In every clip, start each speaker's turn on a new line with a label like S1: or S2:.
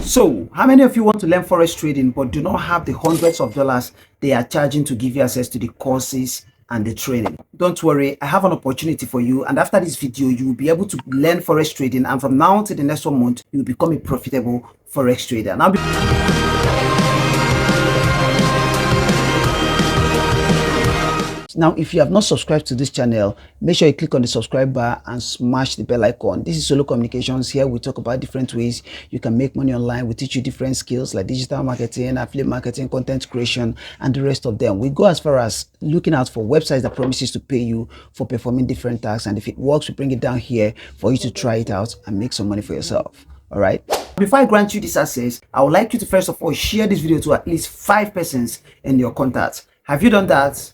S1: So, how many of you want to learn forex trading but do not have the hundreds of dollars they are charging to give you access to the courses and the training? Don't worry, I have an opportunity for you, and after this video you will be able to learn forex trading, and from now to the next 1 month you will become a profitable forex trader. Now, if you have not subscribed to this channel, make sure you click on the subscribe bar and smash the bell icon. This is Solo Communications. Here we talk about different ways you can make money online. We teach you different skills like digital marketing, affiliate marketing, content creation, and the rest of them. We go as far as looking out for websites that promises to pay you for performing different tasks. And if it works, we bring it down here for you to try it out and make some money for yourself. All right. Before I grant you this access, I would like you to first of all share this video to at least 5 persons in your contacts. Have you done that?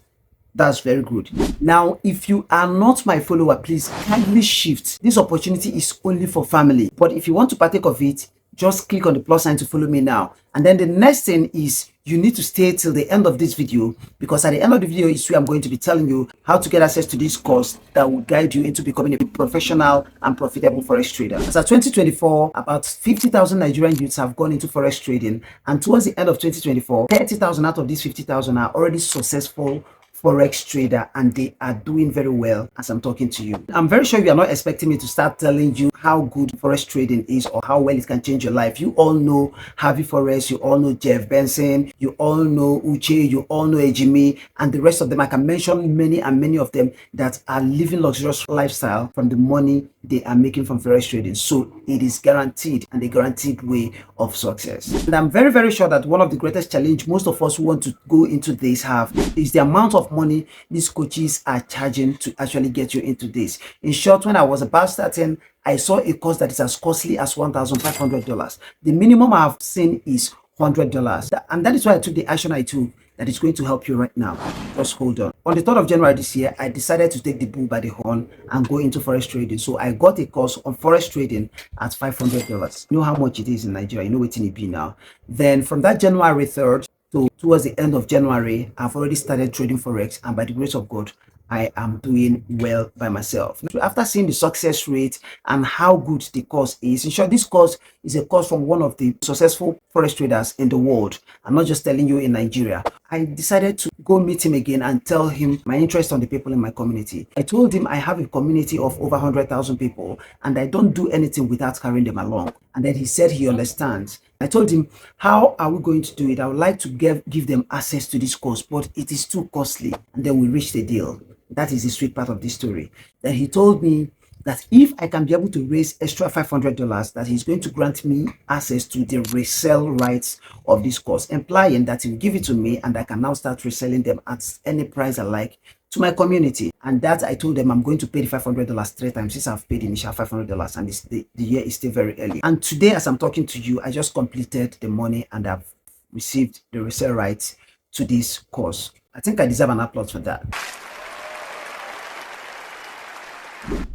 S1: That's very good. Now, if you are not my follower, please kindly shift. This opportunity is only for family. But if you want to partake of it, just click on the plus sign to follow me now. And then the next thing is you need to stay till the end of this video, because at the end of the video is where I'm going to be telling you how to get access to this course that will guide you into becoming a professional and profitable forex trader. As of 2024, about 50,000 Nigerian youths have gone into forex trading, and towards the end of 2024, 30,000 out of these 50,000 are already successful forex trader, and they are doing very well as I'm talking to you. I'm very sure you are not expecting me to start telling you how good forex trading is or how well it can change your life. You all know Harvey Forex, you all know Jeff Benson, you all know Uche, you all know Ejimi, and the rest of them. I can mention many and many of them that are living luxurious lifestyle from the money they are making from forex trading. So it is guaranteed, and a guaranteed way of success. And I'm very, very sure that one of the greatest challenge most of us who want to go into this have is the amount of money these coaches are charging to actually get you into this. In short, when I was about starting, I saw a course that is as costly as $1,500. The minimum I have seen is $100, and that is why I took the action I took that is going to help you right now. Just hold on. On the 3rd of January this year, I decided to take the bull by the horn and go into forex trading. So I got a course on forex trading at $500. You know how much it is in Nigeria. You know what it be now. Then from that January 3rd to towards the end of January, I've already started trading forex, and by the grace of God, I am doing well by myself. After seeing the success rate and how good the course is, in short, this course is a course from one of the successful forex traders in the world. I'm not just telling you in Nigeria. I decided to go meet him again and tell him my interest on the people in my community. I told him I have a community of over 100,000 people, and I don't do anything without carrying them along. And then he said he understands. I told him, how are we going to do it? I would like to give them access to this course, but it is too costly. And then we reached a deal. That is the sweet part of this story. Then he told me that if I can be able to raise extra $500, that he's going to grant me access to the resale rights of this course, implying that he'll give it to me and I can now start reselling them at any price I like to my community. And that I told them I'm going to pay the $500 3 times since I've paid the initial $500, and the year is still very early. And today, as I'm talking to you, I just completed the money and I've received the resale rights to this course. I think I deserve an applause for that.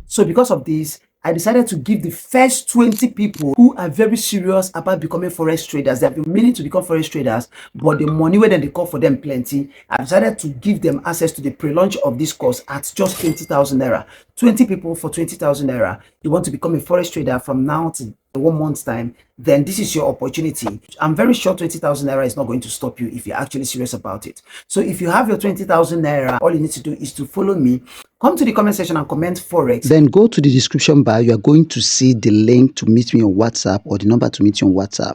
S1: So because of this, I decided to give the first 20 people who are very serious about becoming forex traders. They have been meaning to become forex traders, but the money where they call for them plenty. I decided to give them access to the pre-launch of this course at just 20,000 naira. 20 people for 20,000 naira. You want to become a forex trader from now to 1 month's time, then this is your opportunity. I'm very sure 20,000 naira is not going to stop you if you're actually serious about it. So if you have your 20,000 naira, all you need to do is to follow me. Come to the comment section and comment forex. Then go to the description bar. You are going to see the link to meet me on WhatsApp, or the number to meet you on WhatsApp,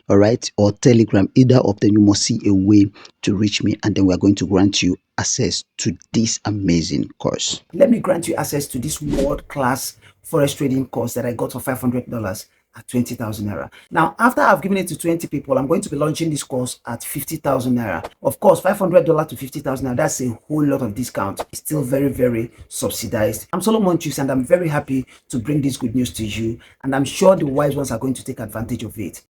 S1: all right, or Telegram. Either of them, you must see a way to reach me, and then we are going to grant you access to this amazing course. Let me grant you access to this world-class forex trading course that I got for $500 at 20,000 naira. Now, after I've given it to 20 people, I'm going to be launching this course at 50,000 naira. Of course, $500 to 50,000 naira, that's a whole lot of discount. It's still very, very subsidized. I'm Solomon Chus, and I'm very happy to bring this good news to you, and I'm sure the wise ones are going to take advantage of it.